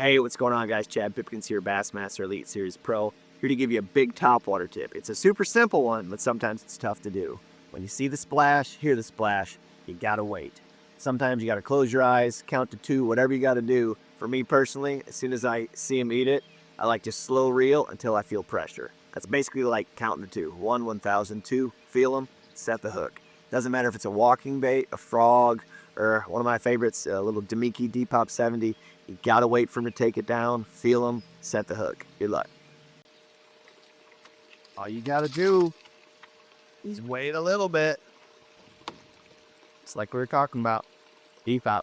Hey, what's going on, guys? Chad Pipkens here, Bassmaster Elite Series Pro, here to give you a big topwater tip. It's a super simple one, but sometimes it's tough to do. When you see the splash, hear the splash, you gotta wait. Sometimes you gotta close your eyes, count to 2, whatever you gotta do. For me personally, as soon as I see him eat it, I like to slow reel until I feel pressure. That's basically like counting to 2. 1, 1,000, 2, feel him, set the hook. Doesn't matter if it's a walking bait, a frog, or one of my favorites, a little Demiki Depop 70. You gotta wait for him to take it down, feel him, set the hook. Good luck. All you gotta do is wait a little bit. It's like we were talking about. Depop.